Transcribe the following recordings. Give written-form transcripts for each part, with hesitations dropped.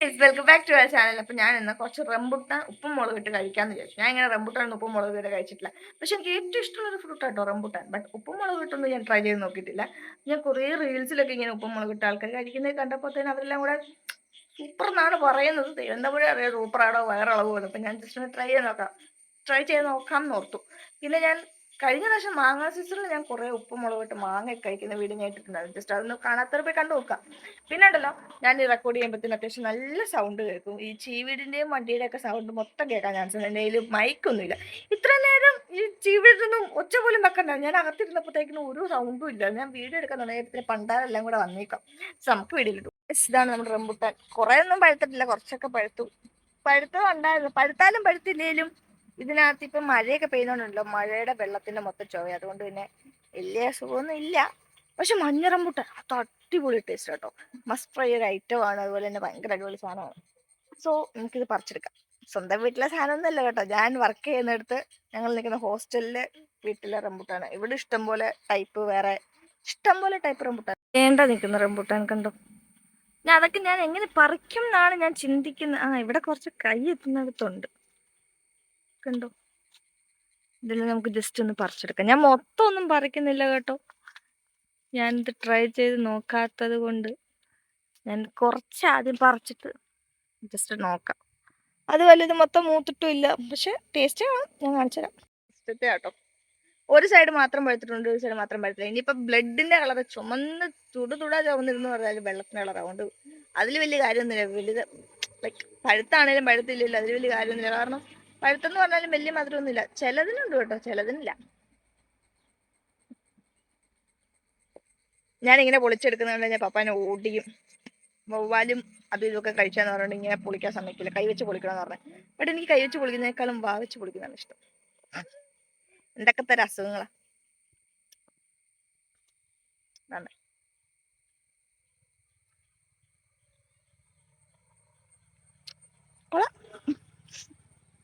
Welcome back to our channel. അപ്പൊ ഞാൻ ഇന്ന് കുറച്ച് റംബുട്ടാൻ ഉപ്പും മുളക് ഇട്ട് കഴിക്കാന്ന് വിചാരിച്ചു. ഞാൻ ഇങ്ങനെ റംബുട്ടാൻ ഉപ്പും മുളക് ഇട്ട് കഴിച്ചിട്ടില്ല. പക്ഷെ എനിക്ക് ഏറ്റവും ഇഷ്ടമുള്ള ഒരു ഫ്രൂട്ട് ആട്ടോ റംബുട്ടാൻ. ബട്ട് ഉപ്പും മുളക് ഇട്ടൊന്നും ഞാൻ ട്രൈ ചെയ്ത് നോക്കിയിട്ടില്ല. ഞാൻ കുറേ റീൽസിലൊക്കെ ഇങ്ങനെ ഉപ്പും മുളക് ഇട്ട ആൾക്കാർ കഴിക്കുന്നത് കണ്ടപ്പോൾ തന്നെ അവരെല്ലാം കൂടെ സൂപ്പർ എന്നാണ് പറയുന്നത്. എന്താ പറയുക അറിയാം, സൂപ്പറാണോ വയറളവ് വന്നു. അപ്പൊ ഞാൻ ജസ്റ്റ് ഒന്ന് ട്രൈ ചെയ്ത് നോക്കാം എന്ന് ഓർത്തു. പിന്നെ ഞാൻ കഴിഞ്ഞ പ്രാവശ്യം മാങ്ങാ സീസണിൽ ഞാൻ കുറേ ഉപ്പും മുളക് ഇട്ട് മാങ്ങ കഴിക്കുന്ന വീഡിയോ ഞാൻ ഇട്ടിട്ടുണ്ടായിരുന്നു. ജസ്റ്റ് അതൊന്ന് കാണാത്തവർ പോയി കണ്ടു നോക്കാം. പിന്നെ ഉണ്ടല്ലോ, ഞാൻ ഈ റെക്കോർഡ് ചെയ്യുമ്പോഴത്തേന് അത്യാവശ്യം നല്ല സൗണ്ട് കേൾക്കും. ഈ ചീവീടിന്റെയും വണ്ടിയുടെ ഒക്കെ സൗണ്ട് മൊത്തം കേൾക്കാൻ ചാൻസ് ഉണ്ട്. എൻ്റെ കയ്യിൽ മൈക്കൊന്നുമില്ല. ഇത്ര നേരം ഈ ചീവീടിനൊന്നും ഒച്ച പോലും വെക്കണ്ട. ഞാൻ അകത്തിരുന്നപ്പോഴത്തേക്കിനും ഒരു സൗണ്ടും ഇല്ല. ഞാൻ വീഡിയോ എടുക്കാൻ തുടങ്ങിയപ്പോൾ പണ്ടാരെല്ലാം കൂടെ വന്നേക്കാം. നമുക്ക് വീഡിയോയിലിട്ടു. ഇതാണ് നമ്മുടെ റംബുട്ടാൻ. കുറേ ഒന്നും പഴുത്തിട്ടില്ല, കുറച്ചൊക്കെ പഴുത്തു. പഴുത്തതുണ്ടായിരുന്നു. പഴുത്താലും പഴുത്തില്ലേലും ഇതിനകത്ത് ഇപ്പം മഴയൊക്കെ പെയ്യുന്നുണ്ടല്ലോ, മഴയുടെ വെള്ളത്തിന്റെ മൊത്തം ചുവ. അതുകൊണ്ട് പിന്നെ വലിയ സുഖമൊന്നും ഇല്ല. പക്ഷെ മഞ്ഞ റംബുട്ടാൻ അത് അടിപൊളി ടേസ്റ്റ് കേട്ടോ. മസ്റ്റ് ട്രൈ ഒരു ഐറ്റം ആണ്. അതുപോലെ തന്നെ ഭയങ്കര അടിപൊളി സാധനമാണ്. സോ നമുക്കിത് പറിച്ചെടുക്കാം. സ്വന്തം വീട്ടിലെ സാധനമൊന്നുമല്ല കേട്ടോ. ഞാൻ വർക്ക് ചെയ്യുന്നിടത്ത് ഞങ്ങൾ നിൽക്കുന്ന ഹോസ്റ്റലിലെ വീട്ടിലെ റംബുട്ടാണ്. ഇവിടെ ഇഷ്ടംപോലെ ടൈപ്പ് റംബുട്ടാൻ വേണ്ട നിൽക്കുന്ന റംബുട്ടാൻ കണ്ടോ. ഞാൻ എങ്ങനെ പറിക്കും എന്നാണ് ഞാൻ ചിന്തിക്കുന്നത്. ഇവിടെ കുറച്ച് കൈ എത്തുന്നിടത്തുണ്ട് കണ്ടോ. ഇതിൽ നമുക്ക് ജസ്റ്റ് ഒന്ന് പറിച്ചെടുക്കാം. ഞാൻ മൊത്തം ഒന്നും പറിക്കുന്നില്ല കേട്ടോ. ഞാനിത് ട്രൈ ചെയ്ത് നോക്കാത്തത് കൊണ്ട് ഞാൻ കുറച്ച് ആദ്യം പറിച്ചിട്ട് ജസ്റ്റ് നോക്കാം. അതുപോലെ ഇത് മൊത്തം മൂത്തിട്ടും ഇല്ല, പക്ഷെ ടേസ്റ്റ് ആണ്. ഞാൻ കാണിച്ചു തരാം. ഇഷ്ടത്തെ കേട്ടോ. ഒരു സൈഡ് മാത്രം പഴുത്തിട്ടുണ്ട്, ഒരു സൈഡ് മാത്രം പഴുത്തില്ല. ഇനിയിപ്പോൾ ബ്ലഡിന്റെ കളർ ചുമന്ന് തുടാ ചുമന്നിരുന്ന് പറഞ്ഞാലും വെള്ളത്തിന്റെ കളർ. അതുകൊണ്ട് അതിൽ വലിയ കാര്യമൊന്നുമില്ല. വലുത് ലൈക്ക് പഴുത്താണേലും പഴുത്തില്ലല്ലോ, അതിൽ വലിയ കാര്യമൊന്നുമില്ല. കാരണം പഴുത്തെന്ന് പറഞ്ഞാലും വലിയ മധുരമൊന്നുമില്ല. ചിലതിനുണ്ട് കേട്ടോ, ചിലതിനില്ല. ഞാനിങ്ങനെ പൊളിച്ചെടുക്കുന്ന ഞാൻ പപ്പാനെ ഓടിക്കും. വവ്വാലും അതും ഇതൊക്കെ കഴിച്ചാന്ന് പറഞ്ഞിട്ട് ഇങ്ങനെ പൊളിക്കാൻ സമ്മതിക്കില്ല. കൈവച്ച് പൊളിക്കണമെന്ന് പറഞ്ഞാൽ. ബട്ട് എനിക്ക് കൈവച്ച് പൊളിക്കുന്നതിനേക്കാളും വാവച്ച് പൊളിക്കുന്നതാണ് ഇഷ്ടം. എന്തൊക്കെ തരം അസുഖങ്ങളാ.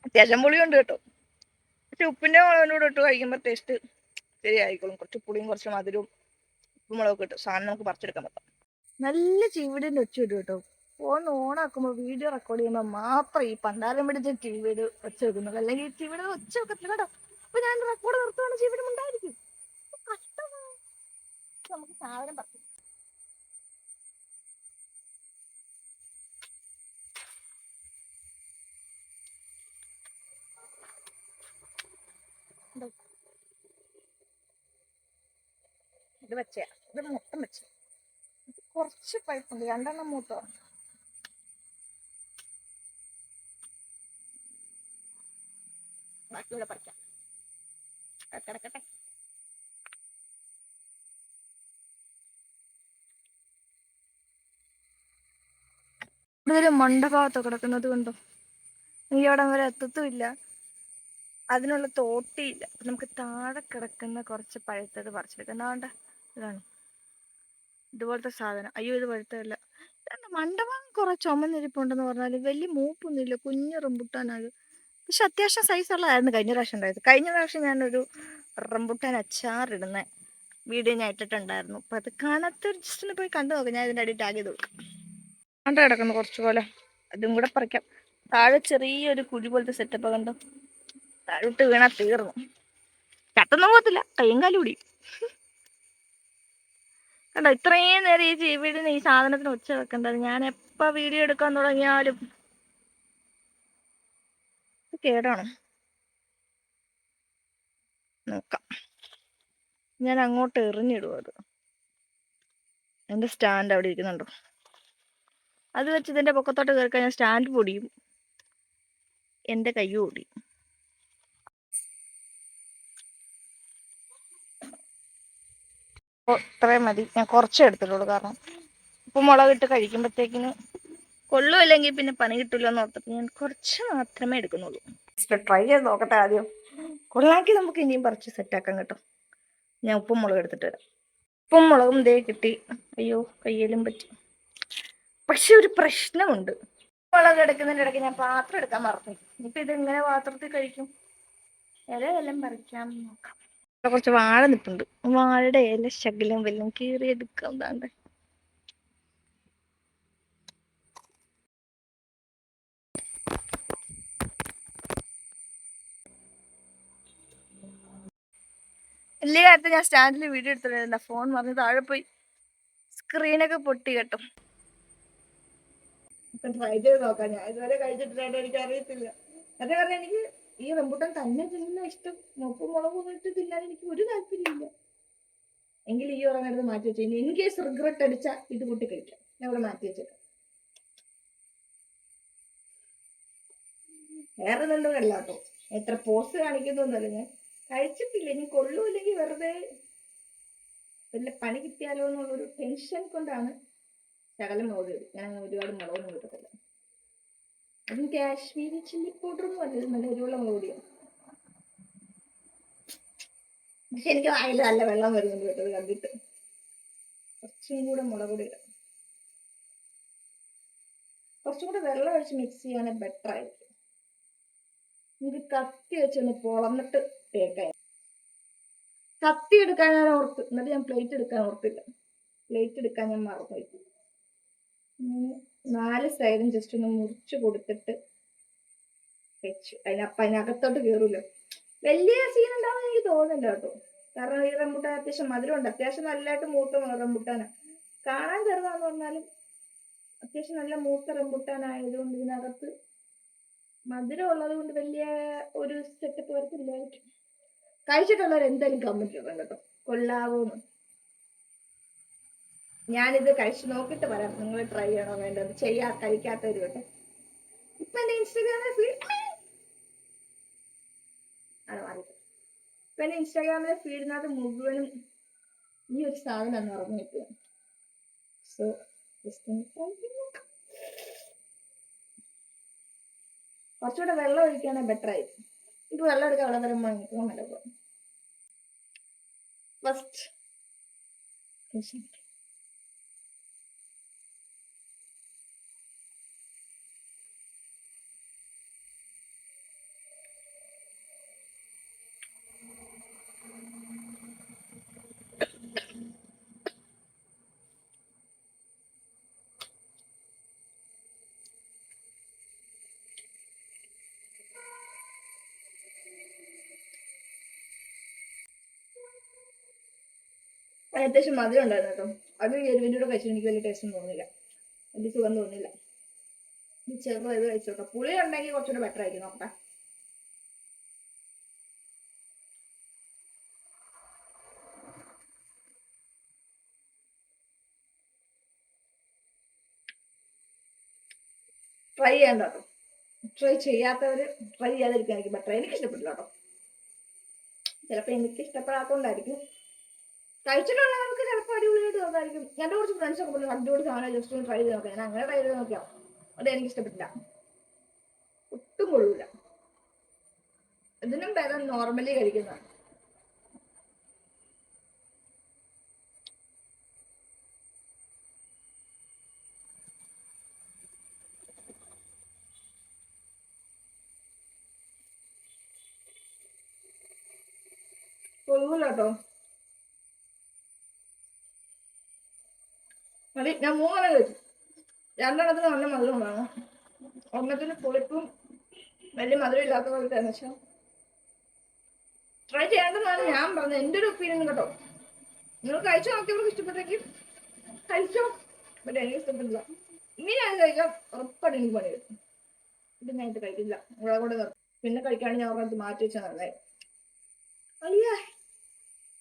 അത്യാവശ്യം പുളിയുണ്ട് കേട്ടോ. പക്ഷെ ഉപ്പിന്റെ മുളകിനോട് ഇട്ട് കഴിക്കുമ്പോൾ ടേസ്റ്റ് ശരിയായിക്കോളും. കുറച്ച് പുളിയും കുറച്ച് മധുരവും ഉപ്പും മുളകൊക്കെ ഇട്ട് സാധനം നമുക്ക് പറിച്ചെടുക്കാൻ പറ്റാം. നല്ല ചീവിടിന്റെ ഒച്ച ഇടും കേട്ടോ. ഫോൺ ഓണാക്കുമ്പോൾ വീഡിയോ റെക്കോർഡ് ചെയ്യുമ്പോൾ മാത്രം ഈ പണ്ടാരം പിടിച്ച ചീവീട് ഒച്ച വെക്കുന്നത്. അല്ലെങ്കിൽ ചീവീട് ഒച്ച വെക്കത്തില്ല കേട്ടോ. അപ്പൊ ഞാൻ റെക്കോർഡ് നിർത്തുവാണ്, ചീവീടും ഉണ്ടായിരിക്കും. കഷ്ടമാണ്. നമുക്ക് സാധനം പറിച്ചു. ഇത് വെച്ചയാ, ഇത് മൊത്തം വെച്ച. കുറച്ച് പഴുപ്പുണ്ട്, 2 മൂത്തോ. ബാക്കിയുടെ പറിക്കാം. കിടക്കട്ടെ. കൂടുതലും മണ്ടഭാഗത്ത് കിടക്കുന്നത് കൊണ്ടോ എനിക്ക് അവിടെ വരെ എത്തത്തുമില്ല. അതിനുള്ള തോട്ടിയില്ല. നമുക്ക് താഴെ കിടക്കുന്ന കുറച്ച് പഴുത്തത് പറിച്ചെടുക്കാം. എന്താണ്ട് ഇതാണ് ഇതുപോലത്തെ സാധനം. അയ്യോ, ഇത് പഴുത്തല്ല. മണ്ടഭാഗം കുറെ ചുമന്നിരിപ്പുണ്ടെന്ന് പറഞ്ഞാലും വലിയ മൂപ്പൊന്നുമില്ല. കുഞ്ഞു റംബുട്ടാനാണ്. പക്ഷെ അത്യാവശ്യം സൈസുള്ളതായിരുന്നു കഴിഞ്ഞ പ്രാവശ്യം ഉണ്ടായത്. കഴിഞ്ഞ പ്രാവശ്യം ഞാനൊരു റംബുട്ടാൻ അച്ചാറിടുന്ന വീഡിയോ ഞാൻ ഇട്ടിട്ടുണ്ടായിരുന്നു. അപ്പൊ അത് കാണാത്തൊരു ജസ്റ്റ് ഒന്ന് പോയി കണ്ടു നോക്കാം. ഞാൻ ഇതിൻ്റെ അടി ടാഗ് ചെയ്ത് കൊടുക്കാം. കണ്ടു കിടക്കുന്നു കുറച്ചു പോലെ. അതും കൂടെ പറിക്കാം. താഴെ ചെറിയൊരു കുഴി പോലത്തെ സെറ്റപ്പ് കണ്ടോ. താഴോട്ട് വീണാ തീർന്നു. ചത്തൊന്നും പോകത്തില്ല, കയ്യും കാലും കൂടി. കണ്ടോ, ഇത്രയും നേരം ഈ ചീവീടിന് ഈ സാധനത്തിന് ഒച്ച വെക്കേണ്ടത്. ഞാൻ എപ്പ വീഡിയോ എടുക്കാൻ തുടങ്ങിയാലും കേടാണ്. നോക്കാം. ഞാൻ അങ്ങോട്ട് എറിഞ്ഞിടും അത്. എന്റെ സ്റ്റാൻഡ് അവിടെ ഇരിക്കുന്നുണ്ടോ, അത് വെച്ച് ഇതിന്റെ പൊക്കത്തോട്ട് കയറി കഴിഞ്ഞാൽ സ്റ്റാൻഡ് പൊടിയും എന്റെ കയ്യും ഓടിയും. ഇത്രയും മതി. ഞാൻ കുറച്ചേ എടുത്തിട്ടുള്ളൂ. കാരണം ഉപ്പ് മുളകിട്ട് കഴിക്കുമ്പോഴത്തേക്കിന് കൊള്ളുമില്ലെങ്കിൽ പിന്നെ പണി കിട്ടില്ല എന്ന് ഓർത്തിട്ട് ഞാൻ കുറച്ച് മാത്രമേ എടുക്കുന്നുള്ളൂ. ട്രൈ ചെയ്ത് നോക്കട്ടെ ആദ്യം. കൊള്ളാക്കി നമുക്ക് ഇനിയും പറിച്ച് സെറ്റാക്കാം കേട്ടോ. ഞാൻ ഉപ്പും മുളക് എടുത്തിട്ട് വരാം. ഉപ്പും മുളകും ദേ കിട്ടി. അയ്യോ, കയ്യിലും പറ്റി. പക്ഷെ ഒരു പ്രശ്നമുണ്ട്. മുളക് എടുക്കുന്നതിൻ്റെ ഇടയ്ക്ക് ഞാൻ പാത്രം എടുക്കാൻ മറന്നു. ഇനിയിപ്പോൾ ഇതെങ്ങനെ പാത്രത്തിൽ കഴിക്കും? ഇലയെല്ലാം പറിക്കാൻ നോക്കാം. കുറച്ച് വാഴ നിൽപ്പുണ്ട്. വാഴയുടെ ഇല ശകലം വല്ലതും കീറി എടുക്കാം. വലിയ കാര്യത്തിൽ ഞാൻ സ്റ്റാൻഡിൽ വീഡിയോ എടുത്തിട്ടുണ്ടായിരുന്നു. ഫോൺ മറിഞ്ഞ് താഴെ പോയി സ്ക്രീനൊക്കെ പൊട്ടി കേട്ടോ. ട്രൈ ചെയ്ത് നോക്കാം. ഞാൻ ഇതുവരെ കഴിച്ചിട്ടില്ലാണ്ട് എനിക്ക് അറിയത്തില്ല. അതേ പറഞ്ഞാൽ എനിക്ക് ഈ റംബൂട്ടാൻ തന്നെ തിന്നുന്ന ഇഷ്ടം. ഉപ്പും മുളകും ഇട്ട് തിന്നാൻ എനിക്ക് ഒരു താല്പര്യമില്ല. എങ്കിൽ ഈ ഉറങ്ങരുത് മാറ്റി വെച്ചു. ഇനി ഇൻ കേസ് റിഗ്രറ്റ് അടിച്ചാൽ ഇത് കൂട്ടി കഴിക്കാം. ഞാൻ ഇവിടെ മാറ്റി വെച്ചേക്കാം. വേറെ നല്ലതല്ല കേട്ടോ. എത്ര പോസ്റ്റ് കാണിക്കുന്നൊന്നല്ല. ഞാൻ കഴിച്ചിട്ടില്ല. ഇനി കൊള്ളൂല്ലെങ്കിൽ വെറുതെ വല്ല പണി കിട്ടിയാലോ എന്നുള്ളൊരു ടെൻഷൻ കൊണ്ടാണ് ശകലം മുളക് ഇടും. ഞാൻ ഒരുപാട് മുളകൊന്നും കിട്ടത്തില്ല. അതും കാശ്മീരി ചില്ലി പൗഡറൊന്നും അല്ല, നല്ല എരിവുള്ള മുളക് പൊടിയാണ്. പക്ഷെ എനിക്ക് വായിൽ നല്ല വെള്ളം വരുന്നുണ്ട് കേട്ടോ കണ്ടിട്ട്. കുറച്ചും കൂടെ മുളക് പൊടി ഇടാം. കുറച്ചും കൂടെ വെള്ളം ഒഴിച്ച് മിക്സ് ചെയ്യാൻ ബെറ്റർ ആയിരിക്കും. ഇത് കത്തി വെച്ചൊന്ന് പൊളന്നിട്ട് തേക്കാൻ. കത്തി എടുക്കാൻ ഞാൻ ഓർത്ത്, എന്നിട്ട് ഞാൻ പ്ലേറ്റ് എടുക്കാൻ ഓർത്തില്ല. പ്ലേറ്റ് എടുക്കാൻ ഞാൻ മറന്നുപോയി. 4 സൈഡും ജസ്റ്റ് ഒന്ന് മുറിച്ച് കൊടുത്തിട്ട് വെച്ചു. അതിനകത്തോട്ട് കയറൂല്ലോ. വലിയ സീൻ ഉണ്ടാവുമെന്ന് എനിക്ക് തോന്നുന്നില്ല കേട്ടോ. കാരണം ഈ റംബൂട്ടാൻ അത്യാവശ്യം മധുരമുണ്ട്. അത്യാവശ്യം നല്ലതായിട്ട് മൂത്ത റംബൂട്ടാനാണ്. കാണാൻ ചെറുതാന്ന് പറഞ്ഞാലും അത്യാവശ്യം നല്ല മൂത്ത റംബൂട്ടാനായതുകൊണ്ട് ഇതിനകത്ത് മധുരം ഉള്ളത് കൊണ്ട് വലിയ ഒരു സെറ്റപ്പ് വരത്തില്ലായിരിക്കും. കഴിച്ചിട്ടുള്ളവർ എന്തായാലും കമന്റ് ഇടണം കേട്ടോ, കൊള്ളാവൂന്ന്. ഞാനിത് കഴിച്ചു നോക്കിയിട്ട് പറയാം നിങ്ങൾ ട്രൈ ചെയ്യണോ വേണ്ടത്. കഴിക്കാത്തവര് കേട്ടോ. ഇപ്പൊ എന്റെ ഇൻസ്റ്റാഗ്രാമിലെ ഫീഡിനകത്ത് മുഴുവനും ഈ ഒരു സാധനം നിറഞ്ഞു നിൽക്കുക. സോ കുറച്ചുകൂടെ വെള്ളം ഒഴിക്കുകയാണെങ്കിൽ ബെറ്റർ ആയിരിക്കും. ഇപ്പൊ വെള്ളം എടുക്കാൻ അവിടെ വരെ മണിക്കൂർ നല്ല പോകും. ഫസ്റ്റ് അത്യാവശ്യം മധുരം ഉണ്ടായിരുന്നു കേട്ടോ. അത് എരിവിൻ്റെ കൂടെ കഴിച്ചിട്ട് എനിക്ക് വലിയ ടേസ്റ്റ് തോന്നില്ല, വലിയ സുഖം തോന്നില്ല. ചെറുപ്പം ഇത് കഴിച്ചോട്ടോ. പുളി ഉണ്ടെങ്കിൽ കുറച്ചുകൂടെ ബെറ്റർ ആയിരിക്കും. നോക്കട്ടെ. ട്രൈ ചെയ്യണ്ട കേട്ടോ. ട്രൈ ചെയ്യാത്തവര് ട്രൈ ചെയ്യാതിരിക്കാനായിരിക്കും ബെറ്റർ. എനിക്ക് ഇഷ്ടപ്പെട്ടില്ല കേട്ടോ. ചിലപ്പോൾ എനിക്ക് ഇഷ്ടപ്പെടാത്തതുകൊണ്ടായിരിക്കും. കഴിച്ചിട്ടുള്ളവർക്ക് ചിലപ്പോൾ അടിപൊളിയായിട്ട് തോന്നായിരിക്കും. എൻ്റെ കുറച്ച് ഫ്രണ്ട്സ് ഒക്കെ പറഞ്ഞു അടിപൊളി സാധനം, ജസ്റ്റ് ഒന്ന് ട്രൈ ചെയ്ത് നോക്കാം. ഞാൻ അങ്ങനെ ട്രൈ ചെയ്ത് നോക്കിയാൽ അത് എനിക്ക് ഇഷ്ടപ്പെട്ടില്ല, ഒട്ടും കൊള്ളൂല. ഇതിനും ഭേദം നോർമലി കഴിക്കുന്നതാണ്. കൊള്ളൂല കേട്ടോ. മതി. ഞാൻ 3 കഴിച്ചു. 2 നല്ല മധുരം വേണം. ഒന്നത്തിന് പുളിപ്പും വലിയ മധുരം ഇല്ലാത്ത പോലെ തന്നെ. പക്ഷെ ട്രൈ ചെയ്യേണ്ടതാണ് ഞാൻ പറഞ്ഞത്, എൻ്റെ ഒരു ഒപ്പീനിയൻ കേട്ടോ. നിങ്ങൾ കഴിച്ചു നോക്കിയവർക്ക് ഇഷ്ടപ്പെട്ടെങ്കിൽ കഴിച്ചോ. പക്ഷെ എനിക്ക് ഇഷ്ടപ്പെട്ടില്ല. ഇനി ഞാൻ കഴിക്കാം ഉറപ്പായിട്ട് എനിക്ക് പണി വരും. ഇത് ഞാൻ ഇത് കഴിക്കില്ല. നിങ്ങളെ കൂടെ പിന്നെ കഴിക്കാണ്ട് ഞാൻ ഓർമ്മ മാറ്റി വെച്ചാൽ നന്നായി. അയ്യേ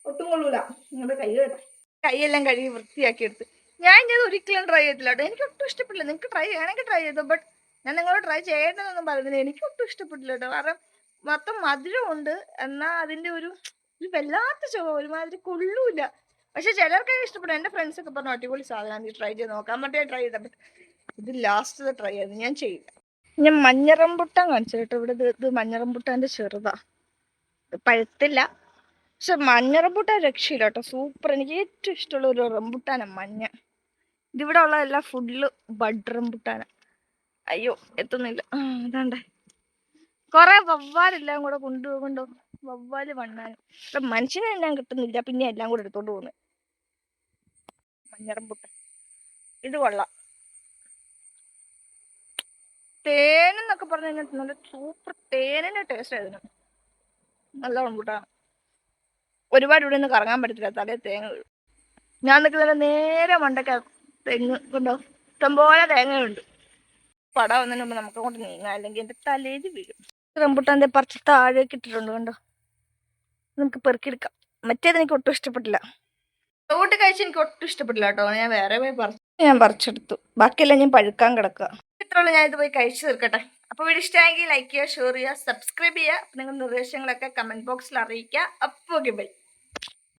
ഒട്ടും കൊള്ളൂല. നിങ്ങളുടെ കൈ കേട്ടോ. കൈയെല്ലാം കഴുകി വൃത്തിയാക്കി എടുത്ത് ഞാൻ ഇത് ഒരിക്കലും ട്രൈ ചെയ്തില്ല കേട്ടോ. എനിക്ക് ഒട്ടും ഇഷ്ടപ്പെട്ടില്ല. നിങ്ങൾക്ക് ട്രൈ ചെയ്യണമെങ്കിൽ ട്രൈ ചെയ്തു. ബട്ട് ഞാൻ നിങ്ങളോട് ട്രൈ ചെയ്യേണ്ടതെന്നൊന്നും പറയുന്നില്ല. എനിക്ക് ഒട്ടും ഇഷ്ടപ്പെട്ടില്ല കേട്ടോ. കാരണം മൊത്തം മധുരമുണ്ട്, എന്നാൽ അതിൻ്റെ ഒരു വല്ലാത്ത ചുവ, ഒരുമാതിരി കൊള്ളൂല. പക്ഷെ ചിലർക്കൊക്കെ ഇഷ്ടപ്പെടും. എൻ്റെ ഫ്രണ്ട്സ് ഒക്കെ പറഞ്ഞു അടിപൊളി സാധനം, നീ ട്രൈ ചെയ്ത് നോക്കാൻ പറ്റേ ട്രൈ ചെയ്താൽ. ബട്ട് ഇത് ലാസ്റ്റ് ട്രൈ ചെയ്ത് ഞാൻ ചെയ്യില്ല. ഞാൻ മഞ്ഞറമ്പുട്ടാൻ കാണിച്ചു കേട്ടോ. ഇവിടെ ഇത് മഞ്ഞറമ്പുട്ടാൻ്റെ ചെറുതാ, പഴുത്തില്ല. പക്ഷെ മഞ്ഞ റംബൂട്ടാൻ രക്ഷയില്ല കേട്ടോ. സൂപ്പർ. എനിക്ക് ഏറ്റവും ഇഷ്ടമുള്ള ഒരു റംബൂട്ടാനാണ് മഞ്ഞ. ഇതിവിടെ ഉള്ളതെല്ലാം ഫുള്ള് ബഡ് റംബൂട്ടാനാ. അയ്യോ എത്തുന്നില്ല. അതാണ്ടേ കൊറേ വവ്വാലെല്ലാം കൂടെ കൊണ്ടുപോകുന്നുണ്ടോ. വവ്വാല് വണ്ണാനും ഇപ്പൊ മനുഷ്യനെ എല്ലാം കിട്ടുന്നില്ല, പിന്നെ എല്ലാം കൂടെ എടുത്തോണ്ട് പോകുന്നത്. മഞ്ഞ റംബൂട്ടാൻ ഇത് കൊള്ളാം. തേനെന്നൊക്കെ പറഞ്ഞു കഴിഞ്ഞാൽ നല്ല സൂപ്പർ തേനിന്റെ ടേസ്റ്റ് ആയിരുന്നു. നല്ല റംബൂട്ടാൻ. ഒരുപാട് ഇവിടെ നിന്ന് കറങ്ങാൻ പറ്റത്തില്ല, തലേ തേങ്ങ വീഴും. ഞാൻ നിൽക്കുന്നതിന്റെ നേരെ മണ്ടയ്ക്ക് തെങ്ങ് കൊണ്ടോ ഇഷ്ടംപോലെ തേങ്ങയുണ്ട്. പടം വന്നതിന് മുമ്പ് നമുക്ക് അങ്ങോട്ട് നീങ്ങാം, അല്ലെങ്കിൽ എന്റെ തലേല് വീഴും. റംബുട്ടാന്റെ പറിച്ച് താഴേക്ക് ഇട്ടിട്ടുണ്ട് കണ്ടോ, നമുക്ക് പെറുക്കിയെടുക്കാം. മറ്റേത് എനിക്ക് ഒട്ടും ഇഷ്ടപ്പെട്ടില്ല, റോട്ട് കഴിച്ച് എനിക്ക് ഒട്ടും ഇഷ്ടപ്പെട്ടില്ല കേട്ടോ. ഞാൻ വേറെ പോയി ഞാൻ പറിച്ചെടുത്തു, ബാക്കിയെല്ലാം ഞാൻ പഴുക്കാൻ കിടക്കുക. ഇത്രയുള്ള ഞാൻ ഇത് പോയി കഴിച്ചു തീർക്കട്ടെ. അപ്പോൾ വീഡിയോ ഇഷ്ടമായെങ്കിൽ ലൈക്ക് ചെയ്യുക, ഷെയർ ചെയ്യുക, സബ്സ്ക്രൈബ് ചെയ്യുക. നിങ്ങളുടെ നിർദ്ദേശങ്ങളൊക്കെ കമന്റ് ബോക്സിൽ അറിയിക്കുക. അപ്പോൾ ബൈ.